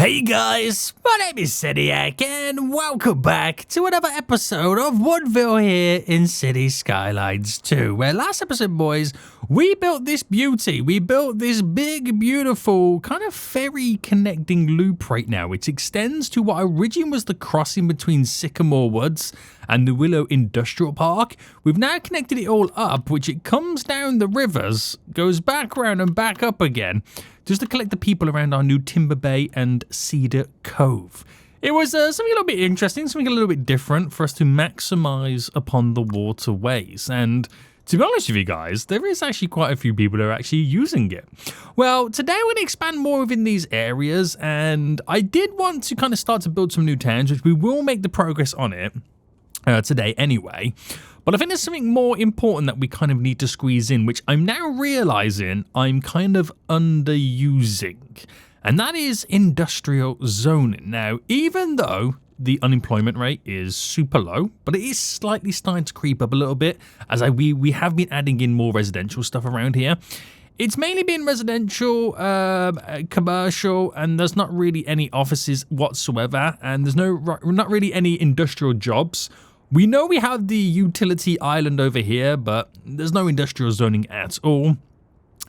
Hey guys, my name is Seniac and welcome back to another episode of Woodville here in City Skylines 2, where last episode, boys, we built this beauty. We built this big, beautiful, kind of ferry connecting loop right now, which extends to what originally was the crossing between Sycamore Woods and the Willow Industrial Park. We've now connected it all up, which it comes down the rivers, goes back around and back up again, just to collect the people around our new Timber Bay and Cedar Cove. It was something a little bit interesting, something a little bit different for us to maximize upon the waterways. And to be honest with you guys, there is actually quite a few people who are actually using it. Well, today we're going to expand more within these areas, and I did want to kind of start to build some new towns, which we will make the progress on it today anyway. But I think there's something more important that we kind of need to squeeze in, which I'm now realizing I'm kind of underusing. And that is industrial zoning. Now, even though the unemployment rate is super low, but it is slightly starting to creep up a little bit as we have been adding in more residential stuff around here. It's mainly been residential, commercial, and there's not really any offices whatsoever, and there's not really any industrial jobs. We know we have the utility island over here, but there's no industrial zoning at all.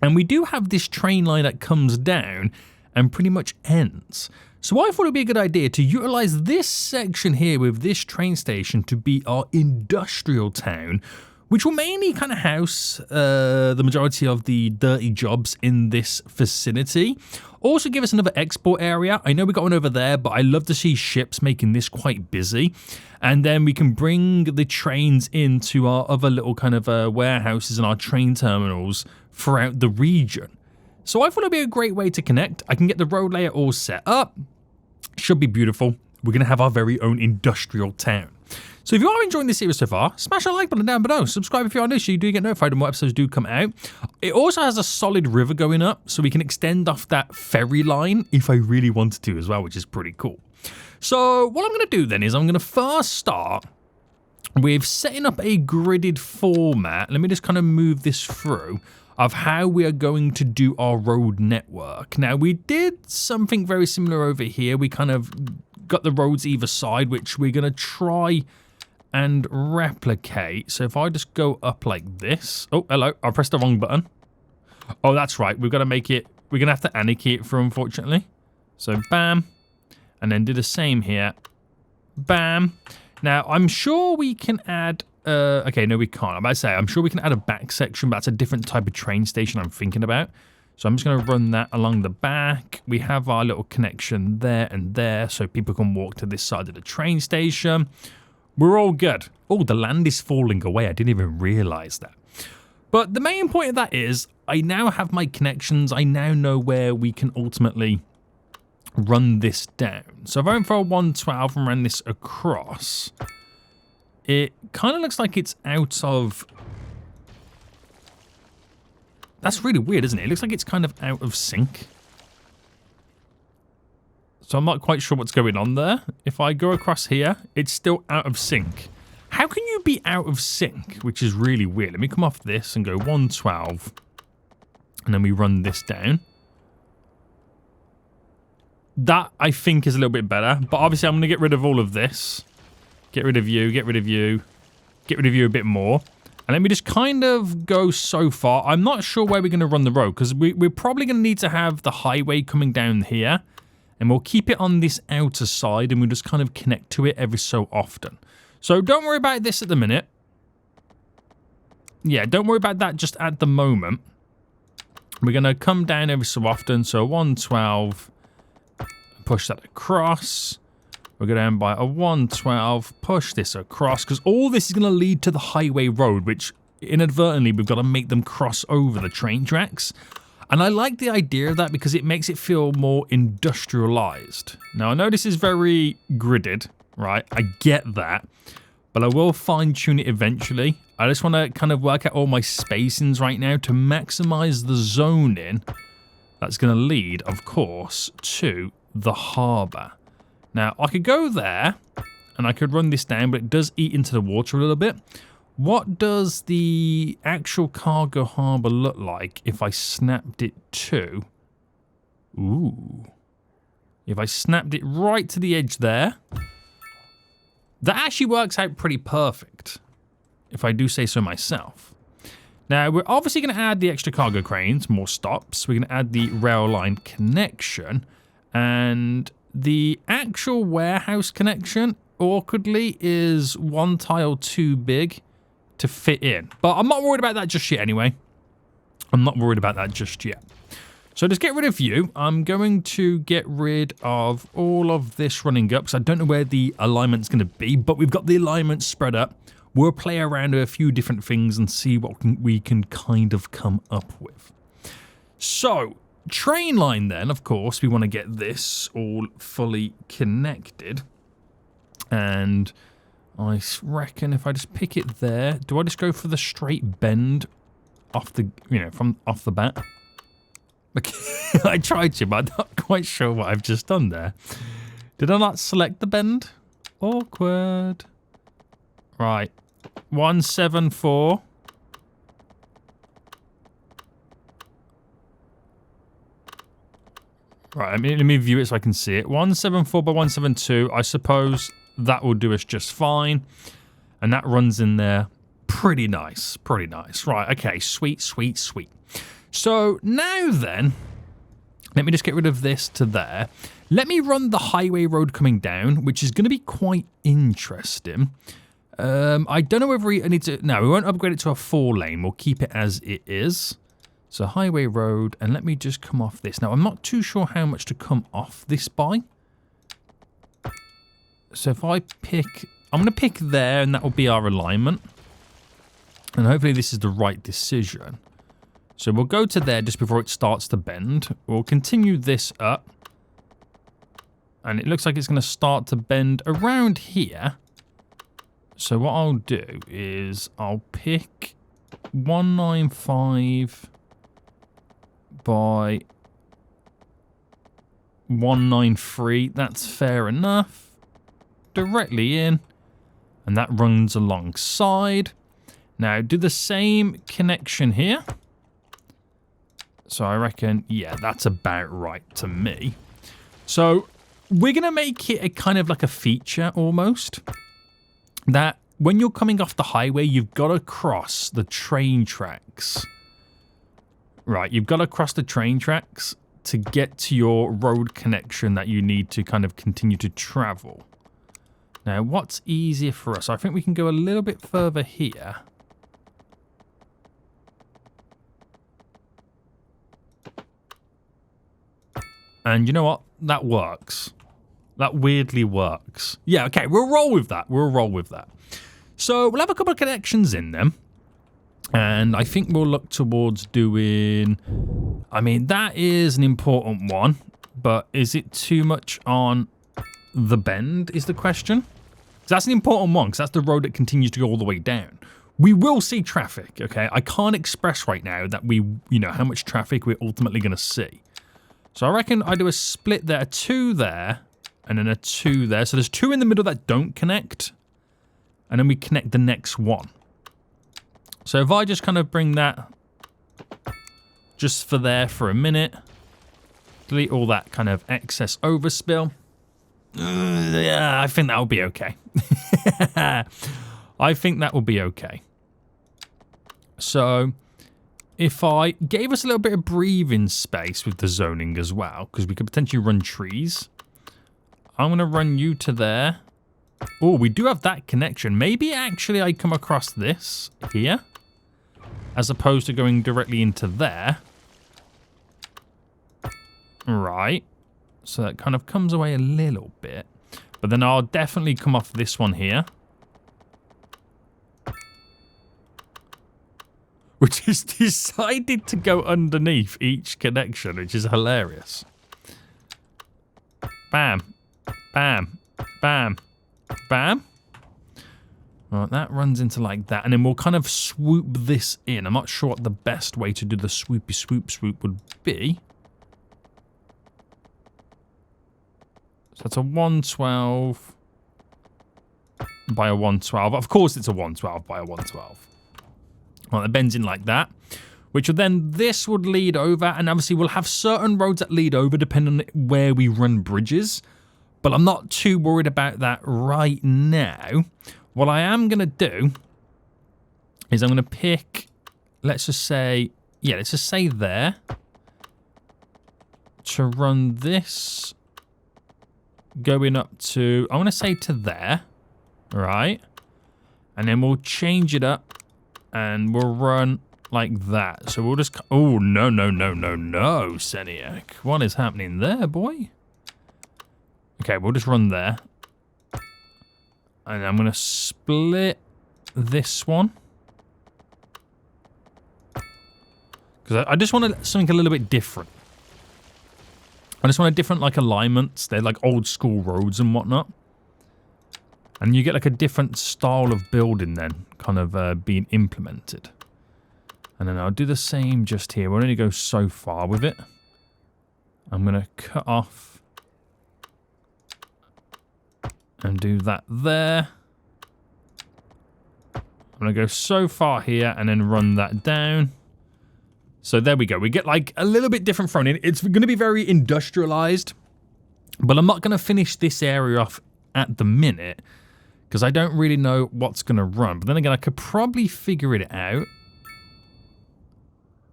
And we do have this train line that comes down and pretty much ends. So I thought it'd be a good idea to utilize this section here with this train station to be our industrial town, which will mainly kind of house the majority of the dirty jobs in this vicinity. Also give us another export area. I know we got one over there, but I love to see ships making this quite busy. And then we can bring the trains into our other little kind of warehouses and our train terminals throughout the region. So I thought it'd be a great way to connect. I can get the road layer all set up. Should be beautiful. We're going to have our very own industrial town. So if you are enjoying this series so far, smash that like button down below. Subscribe if you are new so you do get notified when more episodes do come out. It also has a solid river going up, so we can extend off that ferry line if I really wanted to as well, which is pretty cool. So what I'm going to do then is I'm going to first start with setting up a gridded format. Let me just kind of move this through of how we are going to do our road network. Now, we did something very similar over here. We kind of got the roads either side, which we're going to try and replicate. So if I just go up like this. Oh, hello. I pressed the wrong button. Oh, that's right. We've got to make it. We're going to have to anarchy it through, unfortunately. So bam. And then do the same here. Bam. Now, I'm sure we can add... okay, no, we can't. I'm about to say, I'm sure we can add a back section, but that's a different type of train station I'm thinking about. So I'm just going to run that along the back. We have our little connection there and there, so people can walk to this side of the train station. We're all good. Oh, the land is falling away. I didn't even realize that. But the main point of that is, I now have my connections. I now know where we can ultimately run this down. So if I went for a 112 and ran this across, it kind of looks like it's out of... That's really weird, isn't it? It looks like it's kind of out of sync. So I'm not quite sure what's going on there. If I go across here, it's still out of sync. How can you be out of sync? Which is really weird. Let me come off this and go 112. And then we run this down. That, I think, is a little bit better. But obviously, I'm going to get rid of all of this. Get rid of you, get rid of you. Get rid of you a bit more. And let me just kind of go so far. I'm not sure where we're going to run the road, because we're probably going to need to have the highway coming down here. And we'll keep it on this outer side, and we'll just kind of connect to it every so often. So don't worry about this at the minute. Yeah, don't worry about that just at the moment. We're going to come down every so often. So 112, push that across. We'll go down by a 112, push this across, because all this is going to lead to the highway road, which inadvertently we've got to make them cross over the train tracks. And I like the idea of that because it makes it feel more industrialized. Now, I know this is very gridded, right? I get that, but I will fine tune it eventually. I just want to kind of work out all my spacings right now to maximize the zoning that's going to lead, of course, to the harbor. Now, I could go there, and I could run this down, but it does eat into the water a little bit. What does the actual cargo harbor look like if I snapped it to... Ooh. If I snapped it right to the edge there, that actually works out pretty perfect, if I do say so myself. Now, we're obviously going to add the extra cargo cranes, more stops. We're going to add the rail line connection. And the actual warehouse connection, awkwardly, is one tile too big to fit in. But I'm not worried about that just yet anyway. I'm not worried about that just yet. So to get rid of you, I'm going to get rid of all of this running up, because I don't know where the alignment's going to be, but we've got the alignment spread up. We'll play around with a few different things and see what we can kind of come up with. So, train line then, of course, we want to get this all fully connected. And I reckon if I just pick it there, do I just go for the straight bend off the, from off the bat? Okay, I tried to, but I'm not quite sure what I've just done there. Did I not select the bend? Awkward. Right. 174. Right, let me view it so I can see it. 174 by 172. I suppose that will do us just fine. And that runs in there pretty nice. Pretty nice. Right, okay. Sweet, sweet, sweet. So now then, let me just get rid of this to there. Let me run the highway road coming down, which is going to be quite interesting. I don't know whether I need to... No, we won't upgrade it to a 4-lane. We'll keep it as it is. So highway road, and let me just come off this. Now, I'm not too sure how much to come off this by. So if I pick... I'm going to pick there, and that will be our alignment. And hopefully this is the right decision. So we'll go to there just before it starts to bend. We'll continue this up. And it looks like it's going to start to bend around here. So what I'll do is I'll pick 195 by 193. That's fair enough. Directly in. And that runs alongside. Now do the same connection here. So I reckon, yeah, that's about right to me. So we're going to make it a kind of like a feature almost. That when you're coming off the highway, you've got to cross the train tracks. Right, you've got to cross the train tracks to get to your road connection that you need to kind of continue to travel. Now, what's easier for us? I think we can go a little bit further here. And you know what? That works. That weirdly works. Yeah, okay, we'll roll with that. We'll roll with that. So we'll have a couple of connections in them. And I think we'll look towards doing... I mean, that is an important one. But is it too much on the bend is the question? Because that's an important one, because that's the road that continues to go all the way down. We will see traffic, okay? I can't express right now that how much traffic we're ultimately going to see. So I reckon I do a split there, a 2 there, and then a 2 there. So there's 2 in the middle that don't connect. And then we connect the next one. So if I just kind of bring that just for there for a minute. Delete all that kind of excess overspill. Yeah, I think that will be okay. I think that will be okay. So if I gave us a little bit of breathing space with the zoning as well, because we could potentially run trees. I'm going to run you to there. Oh, we do have that connection. Maybe actually I come across this here, as opposed to going directly into there. Right. So that kind of comes away a little bit. But then I'll definitely come off this one here. Which is decided to go underneath each connection, which is hilarious. Bam. Bam. Bam. Bam. Right, that runs into like that. And then we'll kind of swoop this in. I'm not sure what the best way to do the swoopy swoop would be. So that's a 112 by a 112. Of course it's a 112 by a 112. Well, it bends in like that. which would then, this would lead over, and obviously we'll have certain roads that lead over depending on where we run bridges, but I'm not too worried about that right now. What I am going to do is I'm going to pick, let's just say, yeah, let's just say there, to run this going up to, I want to say to there, right? And then we'll change it up and we'll run like that. So we'll just, oh, no, Seniac. What is happening there, boy? Okay, we'll just run there. And I'm going to split this one. Because I just want something a little bit different. I just want a different, like, alignments. They're like old school roads and whatnot. And you get like a different style of building then kind of being implemented. And then I'll do the same just here. We'll only go so far with it. I'm going to cut off and do that there. I'm going to go so far here and then run that down. So there we go. We get like a little bit different front end. It's going to be very industrialized, but I'm not going to finish this area off at the minute because I don't really know what's going to run. But then again, I could probably figure it out.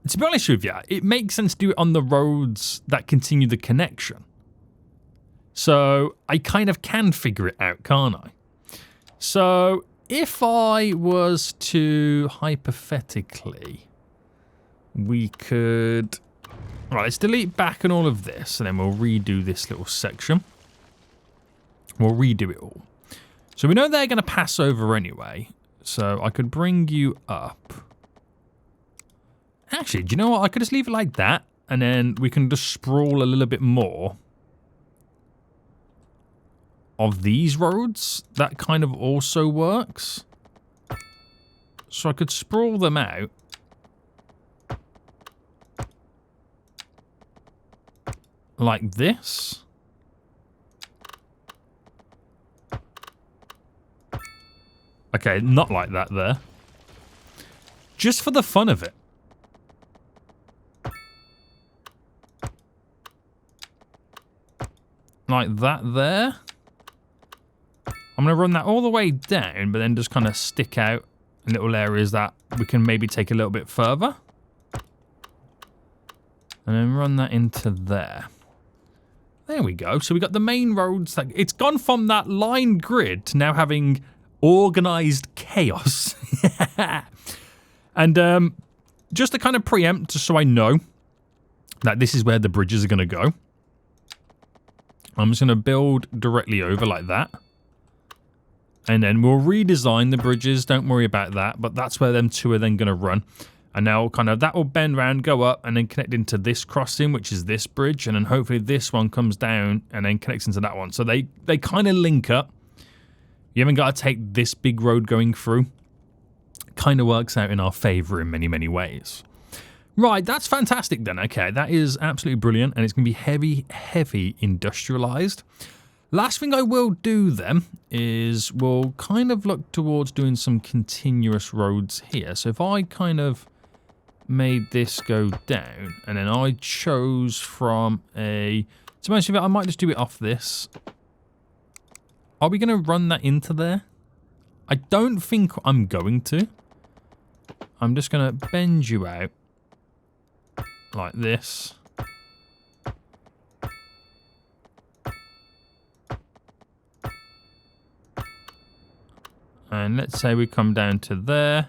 To be honest with you, it makes sense to do it on the roads that continue the connection. So I kind of can figure it out, can't I? So if I was to hypothetically, we could, right, let's delete back and all of this, and then we'll redo this little section. We'll redo it all. So we know they're going to pass over anyway, so I could bring you up. Actually, do you know what? I could just leave it like that, and then we can just sprawl a little bit more of these roads. That kind of also works. So I could sprawl them out. Like this. Okay, not like that there. Just for the fun of it. Like that there. I'm going to run that all the way down, but then just kind of stick out in little areas that we can maybe take a little bit further. And then run that into there. There we go. So we got the main roads. That it's gone from that line grid to now having organized chaos. And just to kind of preempt, just so I know that this is where the bridges are going to go, I'm just going to build directly over like that. And then we'll redesign the bridges. Don't worry about that. But that's where them two are then going to run. And now kind of that will bend around, go up, and then connect into this crossing, which is this bridge. And then hopefully this one comes down and then connects into that one. So they kind of link up. You haven't got to take this big road going through. Kind of works out in our favor in many, many ways. Right, that's fantastic then. Okay, that is absolutely brilliant. And it's going to be heavy, heavy industrialized. Last thing I will do then is we'll kind of look towards doing some continuous roads here. So if I kind of made this go down and then I chose from a, to be honest with you, I might just do it off this. Are we going to run that into there? I don't think I'm going to. I'm just going to bend you out like this. And let's say we come down to there.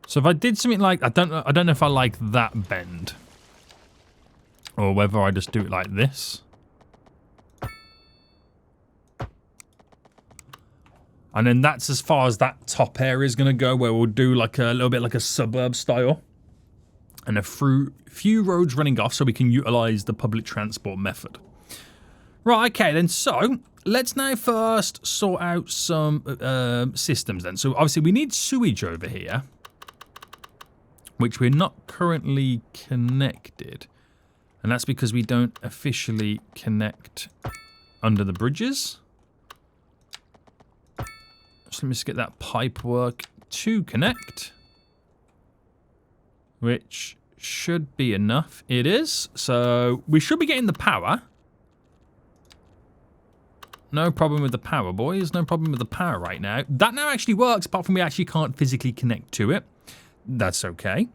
So if I did something like, I don't know if I like that bend, or whether I just do it like this. And then that's as far as that top area is going to go, where we'll do like a little bit like a suburb style. And a few roads running off so we can utilize the public transport method. Right, okay then, so let's now first sort out some systems then. So obviously we need sewage over here, which we're not currently connected. And that's because we don't officially connect under the bridges. So let me just get that pipe work to connect. Which should be enough. It is. So we should be getting the power. No problem with the power, boys. No problem with the power right now. That now actually works, apart from we actually can't physically connect to it. That's okay.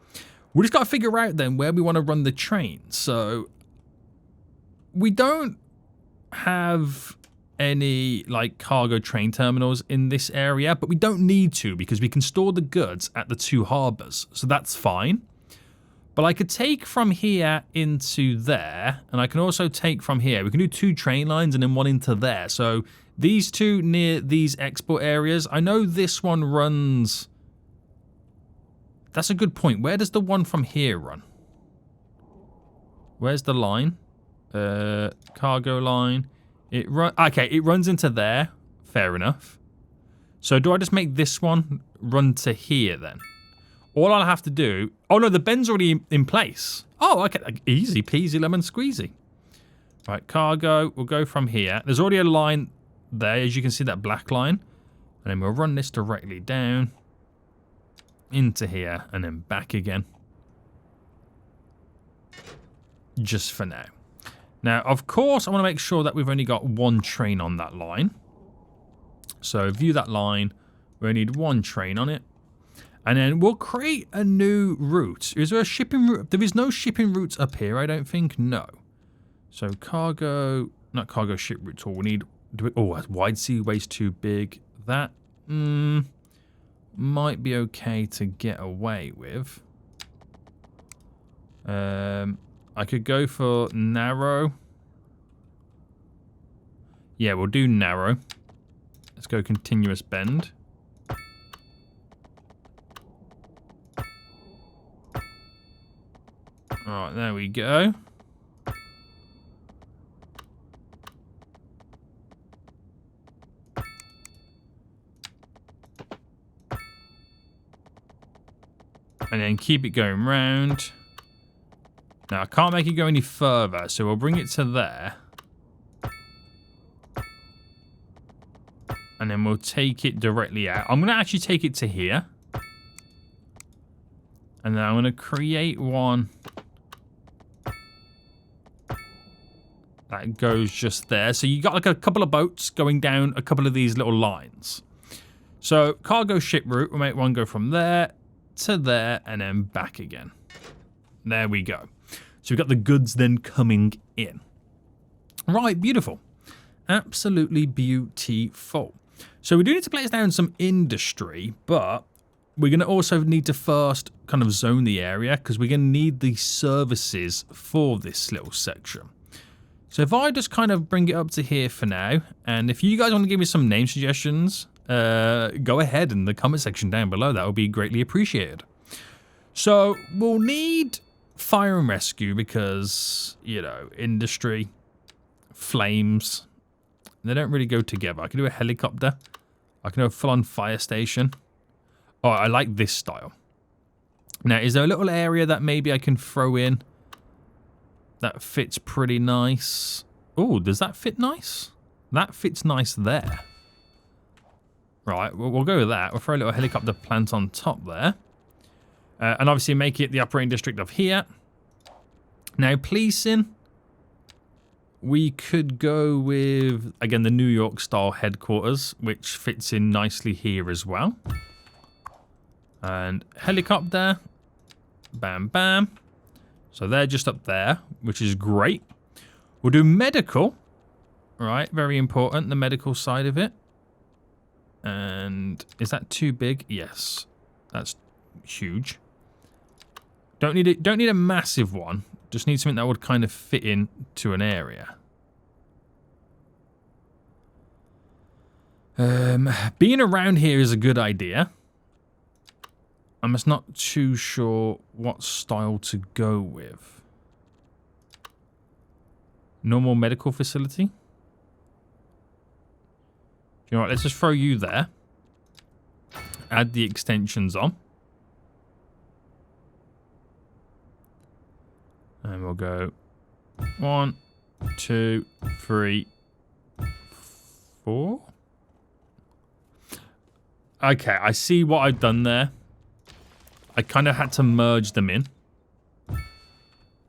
We just got to figure out then where we want to run the train. So we don't have any like cargo train terminals in this area, but we don't need to because we can store the goods at the 2 harbors. So that's fine. But I could take from here into there, and I can also take from here. We can do 2 train lines and then 1 into there. So these 2 near these export areas. I know this one runs... That's a good point. Where does the one from here run? Where's the line? Cargo line. Okay, it runs into there. Fair enough. So do I just make this one run to here then? All I'll have to do... Oh, no, the bend's already in place. Oh, okay. Easy peasy lemon squeezy. Right, cargo. We'll go from here. There's already a line there, as you can see, that black line. And then we'll run this directly down into here and then back again. Just for now. Now, of course, I want to make sure that we've only got 1 train on that line. So, view that line. We only need 1 train on it. And then we'll create a new route. Is there a shipping route? There is no shipping routes up here, I don't think. No. So, cargo... Not cargo ship route. All we need... Oh, wide seaway's too big. That... might be okay to get away with. I could go for narrow. Yeah, we'll do narrow. Let's go continuous bend. Alright, there we go. And then keep it going round. Now, I can't make it go any further, so we'll bring it to there. And then we'll take it directly out. I'm going to actually take it to here. And then I'm going to create one that goes just there. So you got like a couple of boats going down a couple of these little lines. So cargo ship route, we'll make one go from there to there and then back again. There we go. So we've got the goods then coming in. Right, beautiful. Absolutely beautiful. So we do need to place down some industry, but we're going to also need to first kind of zone the area because we're going to need the services for this little section. So if I just kind of bring it up to here for now, and if you guys want to give me some name suggestions, go ahead in the comment section down below. That would be greatly appreciated. So we'll need fire and rescue because, you know, industry, flames, they don't really go together. I can do a helicopter. I can do a full-on fire station. Oh, I like this style. Now, is there a little area that maybe I can throw in that fits pretty nice? Oh, does that fit nice? That fits nice there. Right, we'll go with that. We'll throw a little helicopter plant on top there. And obviously make it the operating district of here. Now, policing, we could go with, again, the New York style headquarters, which fits in nicely here as well. And helicopter, bam, bam. So they're just up there, which is great. We'll do medical, right? Very important, the medical side of it. And is that too big? Yes, that's huge. Don't need it. Don't need a massive one. Just need something that would kind of fit in to an area. Being around here is a good idea. I'm just not too sure what style to go with. Normal medical facility. You know what? Let's just throw you there. Add the extensions on. And we'll go 1, 2, 3, 4. Okay, I see what I've done there. I kind of had to merge them in.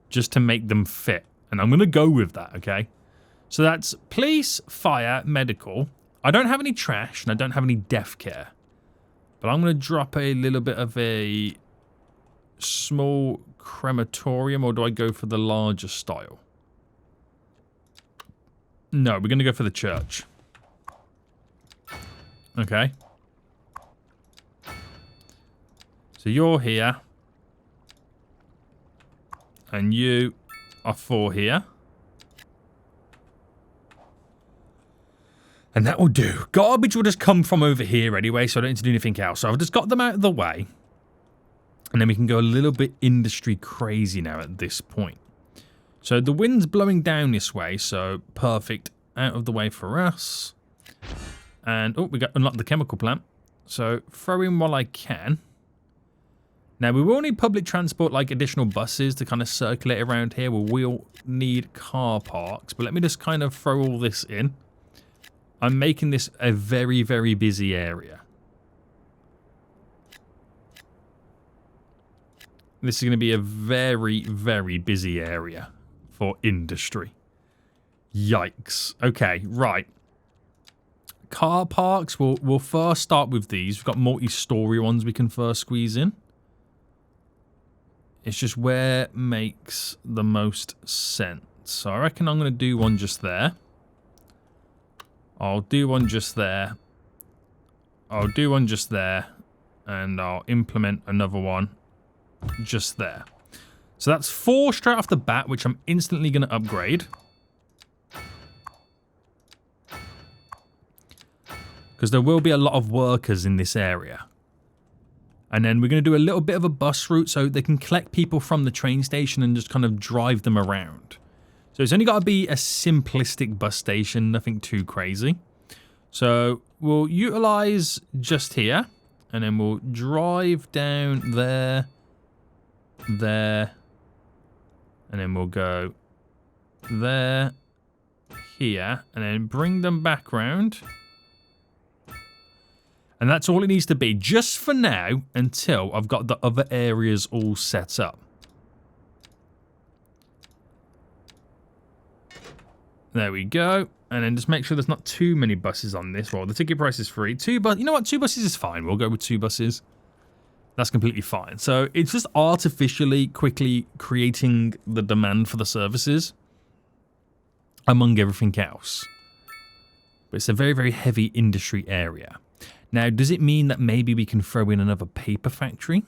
Just to make them fit. And I'm going to go with that, okay? So that's police, fire, medical. I don't have any trash and I don't have any death care. But I'm going to drop a little bit of a small crematorium, or do I go for the larger style? No, we're going to go for the church. Okay. So you're here. And you are 4 here. And that will do. Garbage will just come from over here anyway, so I don't need to do anything else. So I've just got them out of the way. And then we can go a little bit industry crazy now at this point. So the wind's blowing down this way, so perfect. Out of the way for us. And, oh, we got unlocked the chemical plant. So throw in while I can. Now, we will need public transport, like additional buses to kind of circulate around here. We will need car parks. But let me just kind of throw all this in. I'm making this a very, very busy area. This is going to be a very, very busy area for industry. Yikes. Okay, right. Car parks, we'll first start with these. We've got multi-story ones we can first squeeze in. It's just where makes the most sense. So I reckon I'm going to do one just there. I'll do one just there. I'll do one just there. And I'll implement another one just there. So that's 4 straight off the bat, which I'm instantly going to upgrade. Because there will be a lot of workers in this area. And then we're going to do a little bit of a bus route so they can collect people from the train station and just kind of drive them around. So it's only got to be a simplistic bus station, nothing too crazy. So we'll utilize just here. And then we'll drive down there. There. And then we'll go there. Here. And then bring them back round. And that's all it needs to be, just for now, until I've got the other areas all set up. There we go. And then just make sure there's not too many buses on this. Well, the ticket price is free. You know what? 2 buses is fine. We'll go with 2 buses. That's completely fine. So it's just artificially, quickly creating the demand for the services among everything else. But it's a very, very heavy industry area. Now, does it mean that maybe we can throw in another paper factory?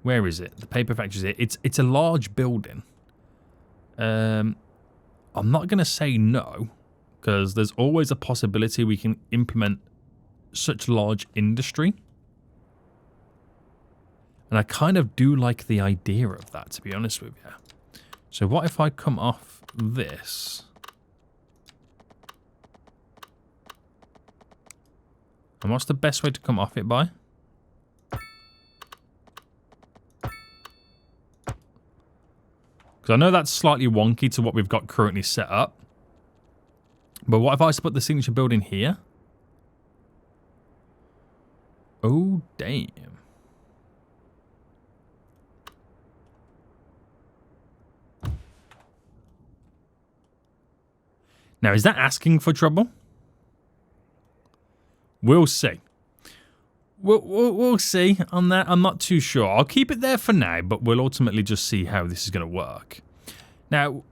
Where is it? The paper factory's here. It's a large building. I'm not going to say no, because there's always a possibility we can implement such large industry. And I kind of do like the idea of that, to be honest with you. So what if I come off this? And what's the best way to come off it by? Because I know that's slightly wonky to what we've got currently set up. But what if I was to put the signature building here? Oh, damn. Now, is that asking for trouble? We'll see. We'll see on that. I'm not too sure. I'll keep it there for now, but we'll ultimately just see how this is going to work. Now,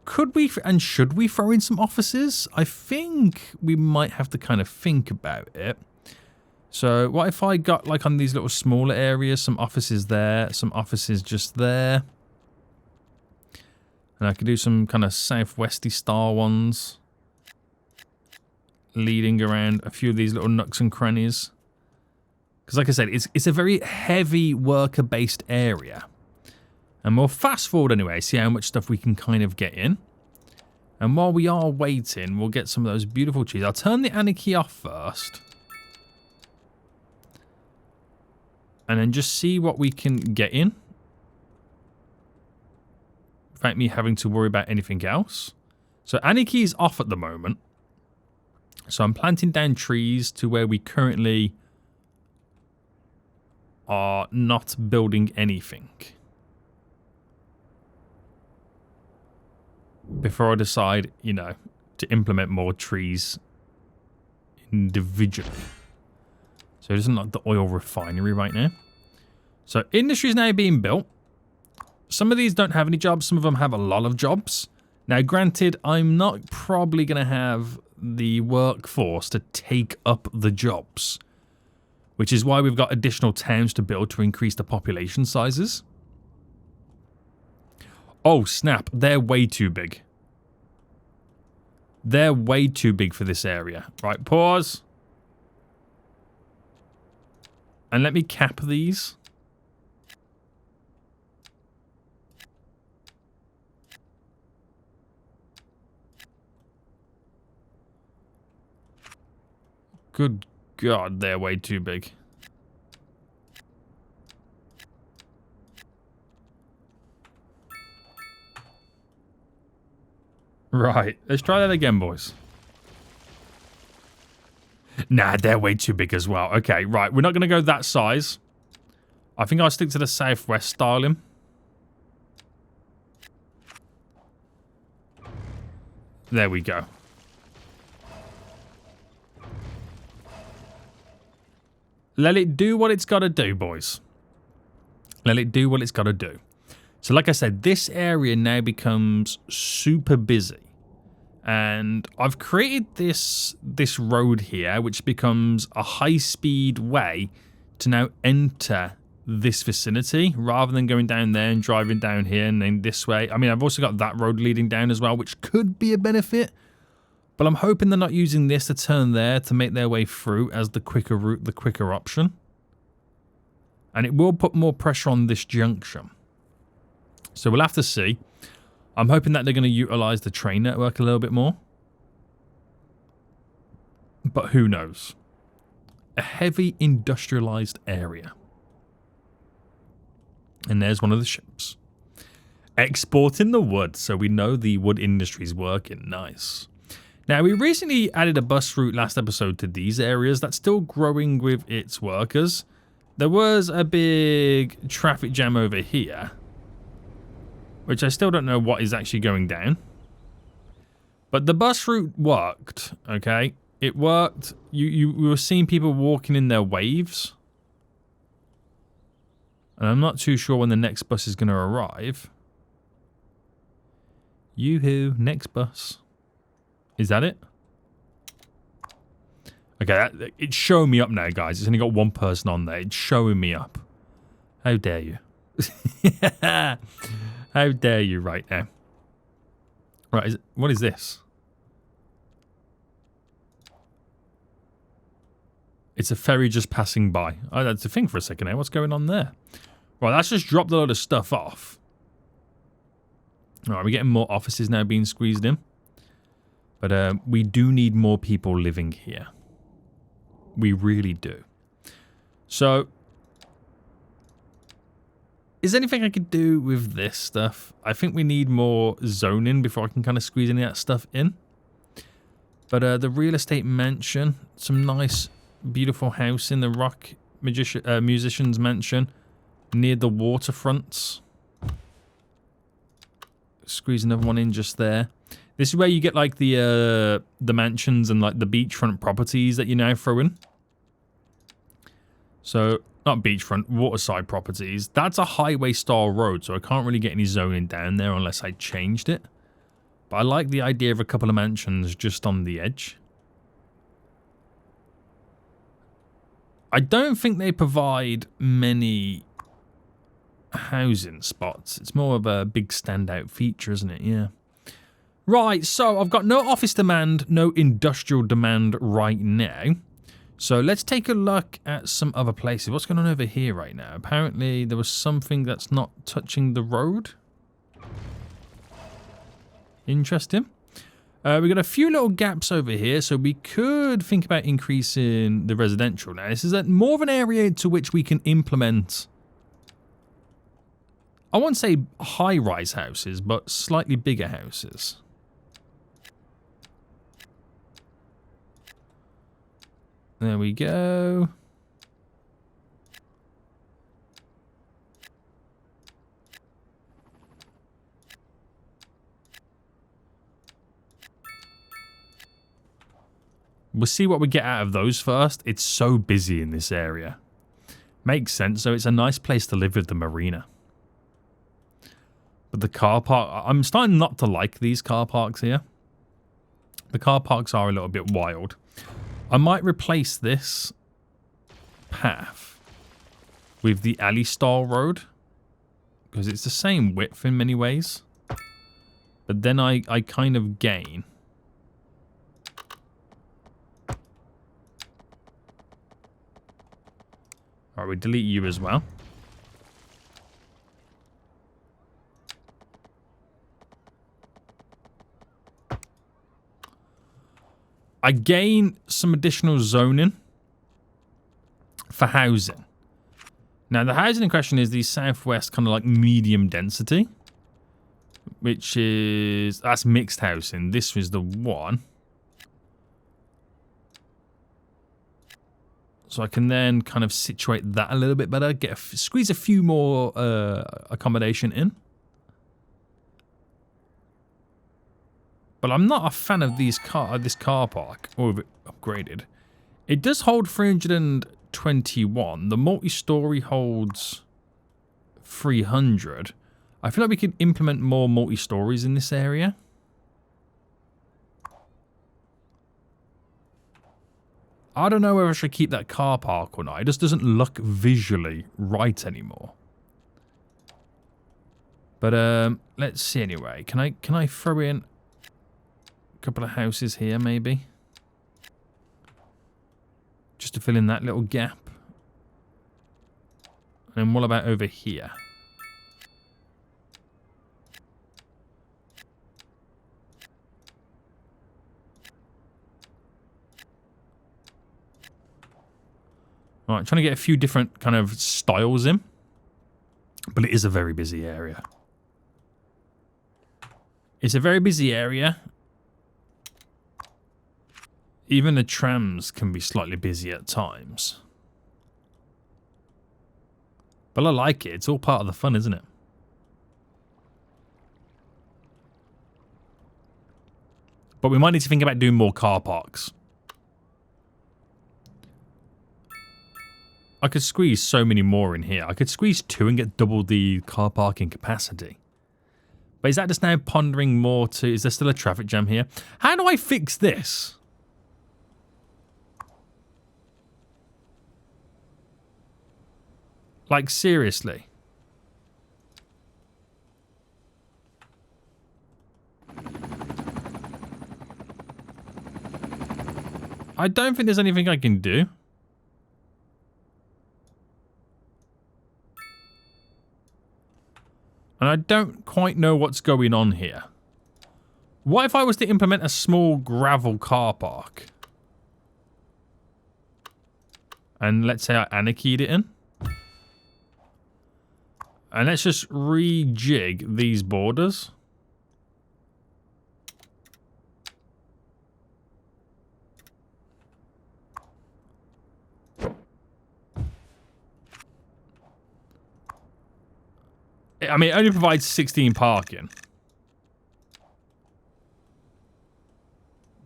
could we and should we throw in some offices? I think we might have to kind of think about it. So what if I got, like, on these little smaller areas, some offices there, some offices just there. And I could do some kind of southwesty style ones. Leading around a few of these little nooks and crannies. Because like I said, it's a very heavy worker-based area. And we'll fast forward anyway, see how much stuff we can kind of get in. And while we are waiting, we'll get some of those beautiful trees. I'll turn the anarchy off first. And then just see what we can get in. Without me having to worry about anything else. So anarchy is off at the moment. So I'm planting down trees to where we currently are not building anything before I decide, you know, to implement more trees individually. So it isn't like the oil refinery right now. So industry is now being built. Some of these don't have any jobs. Some of them have a lot of jobs. Now, granted, I'm not probably going to have the workforce to take up the jobs, which is why we've got additional towns to build to increase the population sizes. Oh, snap. They're way too big. They're way too big for this area. Right, pause. And let me cap these. Good God, they're way too big. Right, let's try that again, boys. Nah, they're way too big as well. Okay, right, we're not going to go that size. I think I'll stick to the southwest styling. There we go. Let it do what it's got to do, boys. Let it do what it's got to do. So like I said, this area now becomes super busy. And I've created this road here, which becomes a high-speed way to now enter this vicinity, rather than going down there and driving down here and then this way. I mean, I've also got that road leading down as well, which could be a benefit. But I'm hoping they're not using this to turn there to make their way through as the quicker route, the quicker option. And it will put more pressure on this junction. So we'll have to see. I'm hoping that they're going to utilize the train network a little bit more. But who knows? A heavy industrialized area. And there's one of the ships. Exporting the wood. So we know the wood industry is working. Nice. Now, we recently added a bus route last episode to these areas. That's still growing with its workers. There was a big traffic jam over here, which I still don't know what is actually going down. But the bus route worked, okay? It worked. You were seeing people walking in their waves. And I'm not too sure when the next bus is going to arrive. Yoo-hoo, next bus. Is that it? Okay, it's showing me up now, guys. It's only got one person on there. It's showing me up. How dare you? How dare you right now? Right, what is this? It's a ferry just passing by. I had to think for a second now. What's going on there? Right, that's just dropped a load of stuff off. Alright, we're getting more offices now being squeezed in. But we do need more people living here. We really do. So, is there anything I could do with this stuff? I think we need more zoning before I can kind of squeeze any of that stuff in. But the real estate mansion, some nice, beautiful house in the rock musician's mansion near the waterfronts. Squeeze another one in just there. This is where you get like the mansions and like the beachfront properties that you now throw in. So, not beachfront, waterside properties. That's a highway style road, so I can't really get any zoning down there unless I changed it. But I like the idea of a couple of mansions just on the edge. I don't think they provide many housing spots. It's more of a big standout feature, isn't it? Yeah. Right, so I've got no office demand, no industrial demand right now. So let's take a look at some other places. What's going on over here right now? Apparently there was something that's not touching the road. Interesting. We've got a few little gaps over here, so we could think about increasing the residential. Now, this is more of an area to which we can implement, I won't say high-rise houses, but slightly bigger houses. There we go. We'll see what we get out of those first. It's so busy in this area. Makes sense. So it's a nice place to live with the marina. But the car park... I'm starting not to like these car parks here. The car parks are a little bit wild. I might replace this path with the alley-style road. Because it's the same width in many ways. But then I kind of gain... Alright, we delete you as well. I gain some additional zoning for housing. Now, the housing in question is the southwest kind of like medium density, which is... That's mixed housing. This was the one. So I can then kind of situate that a little bit better, squeeze a few more accommodation in. But I'm not a fan of this car park, or of it upgraded. It does hold 321. The multi-story holds 300. I feel like we could implement more multi-stories in this area. I don't know whether I should keep that car park or not. It just doesn't look visually right anymore. But let's see anyway. Can I throw in a couple of houses here maybe? Just to fill in that little gap. And what about over here? Alright, trying to get a few different kind of styles in. But it is a very busy area. It's a very busy area. Even the trams can be slightly busy at times. But I like it. It's all part of the fun, isn't it? But we might need to think about doing more car parks. I could squeeze so many more in here. I could squeeze 2 and get double the car parking capacity. But is that just now pondering more to... Is there still a traffic jam here? How do I fix this? Like, seriously. I don't think there's anything I can do. And I don't quite know what's going on here. What if I was to implement a small gravel car park? And let's say I anarchied it in. And let's just rejig these borders. I mean, it only provides 16 parking.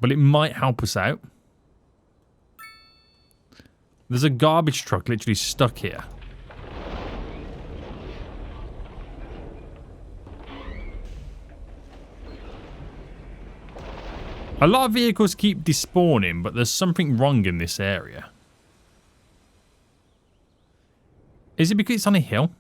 But it might help us out. There's a garbage truck literally stuck here. A lot of vehicles keep despawning, but there's something wrong in this area. Is it because it's on a hill?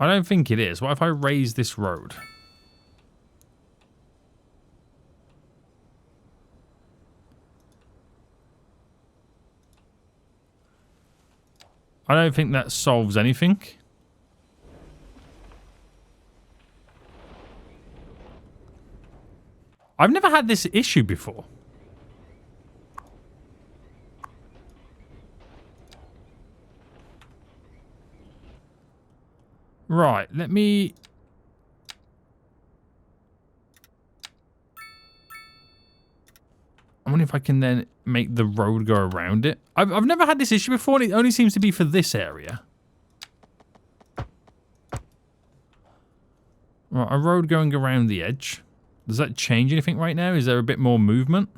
I don't think it is. What if I raise this road? I don't think that solves anything. I've never had this issue before. Right, let me... I wonder if I can then make the road go around it. I've never had this issue before, and it only seems to be for this area. Right, a road going around the edge. Does that change anything right now? Is there a bit more movement?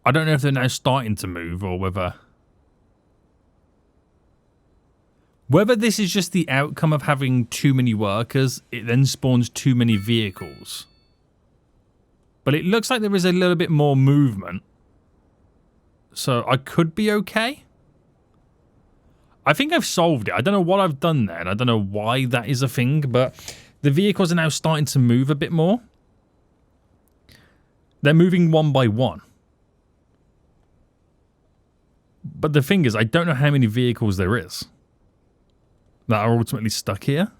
I don't know if they're now starting to move or whether this is just the outcome of having too many workers. It then spawns too many vehicles. But it looks like there is a little bit more movement. So I could be okay. I think I've solved it. I don't know what I've done there, and I don't know why that is a thing, but the vehicles are now starting to move a bit more. They're moving one by one. But the thing is, I don't know how many vehicles there is that are ultimately stuck here.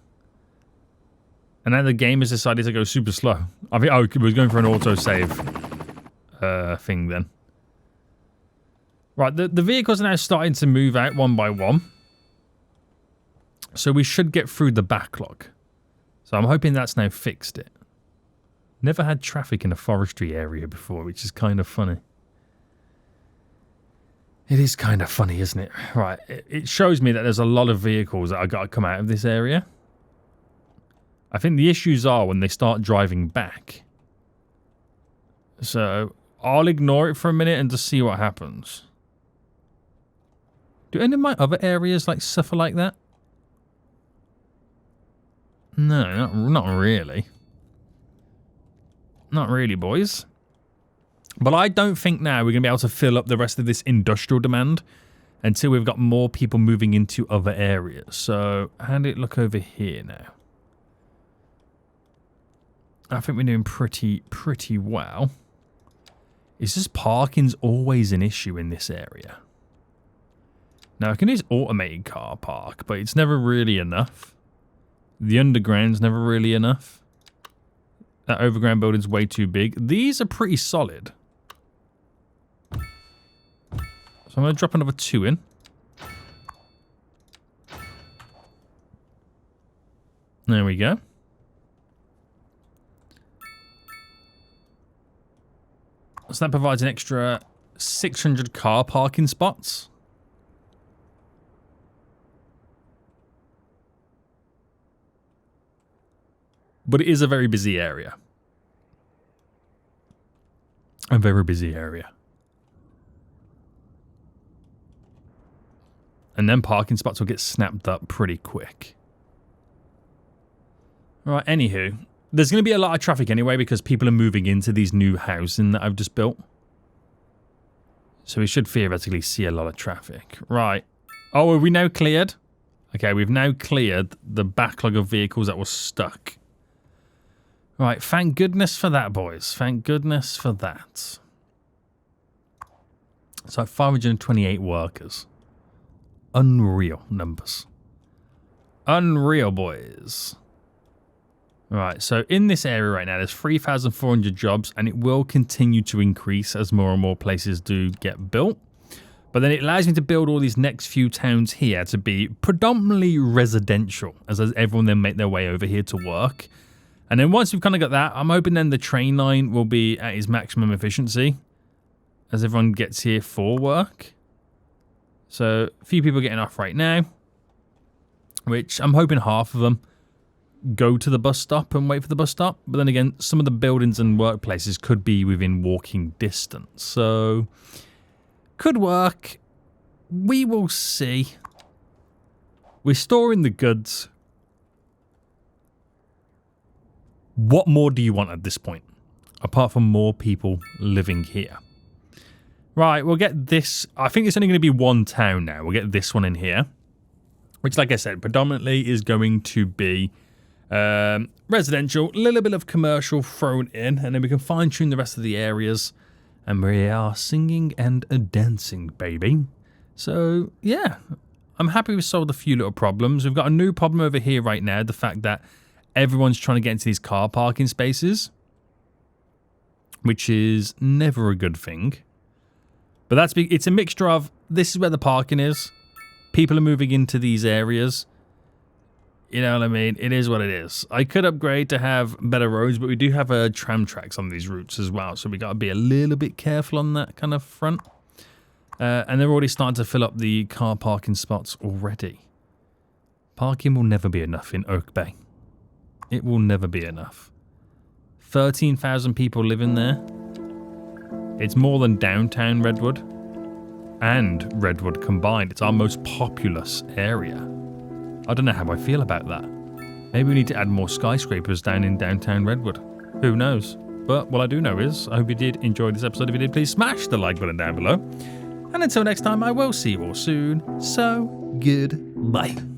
And now the game has decided to go super slow. I think, oh, it was going for an autosave thing then. Right, the vehicles are now starting to move out one by one. So we should get through the backlog. So I'm hoping that's now fixed it. Never had traffic in a forestry area before, which is kind of funny. It is kind of funny, isn't it? Right, it shows me that there's a lot of vehicles that I've got to come out of this area. I think the issues are when they start driving back. So I'll ignore it for a minute and just see what happens. Do any of my other areas like suffer like that? No, not really. Not really, boys. But I don't think now we're going to be able to fill up the rest of this industrial demand until we've got more people moving into other areas. So how did it look over here now? I think we're doing pretty well. It's just parking's always an issue in this area. Now, I can use automated car park, but it's never really enough. The underground's never really enough. That overground building's way too big. These are pretty solid. So I'm going to drop another 2 in. There we go. So that provides an extra 600 car parking spots. But it is a very busy area. A very busy area. And then parking spots will get snapped up pretty quick. Right, anywho. There's going to be a lot of traffic anyway because people are moving into these new housing that I've just built. So we should theoretically see a lot of traffic. Right. Oh, are we now cleared? Okay, we've now cleared the backlog of vehicles that were stuck. Right, thank goodness for that, boys. Thank goodness for that. So 528 workers. Unreal numbers. Unreal, boys. Right, so in this area right now, there's 3,400 jobs, and it will continue to increase as more and more places do get built. But then it allows me to build all these next few towns here to be predominantly residential, as everyone then make their way over here to work. And then once we've kind of got that, I'm hoping then the train line will be at its maximum efficiency as everyone gets here for work. So a few people getting off right now, which I'm hoping half of them go to the bus stop and wait for the bus stop. But then again, some of the buildings and workplaces could be within walking distance. So could work. We will see. We're storing the goods. What more do you want at this point? Apart from more people living here. Right, we'll get this. I think it's only going to be one town now. We'll get this one in here. Which, like I said, predominantly is going to be residential. A little bit of commercial thrown in. And then we can fine-tune the rest of the areas. And we are singing and dancing, baby. So, yeah. I'm happy we solved a few little problems. We've got a new problem over here right now. The fact that everyone's trying to get into these car parking spaces, which is never a good thing. But it's a mixture of, this is where the parking is. People are moving into these areas. You know what I mean? It is what it is. I could upgrade to have better roads, but we do have tram tracks on these routes as well. So we got to be a little bit careful on that kind of front. And they're already starting to fill up the car parking spots already. Parking will never be enough in Oak Bay. It will never be enough. 13,000 people live in there. It's more than downtown Redwood and Redwood combined. It's our most populous area. I don't know how I feel about that. Maybe we need to add more skyscrapers down in downtown Redwood. Who knows? But what I do know is, I hope you did enjoy this episode. If you did, please smash the like button down below. And until next time, I will see you all soon. So, goodbye.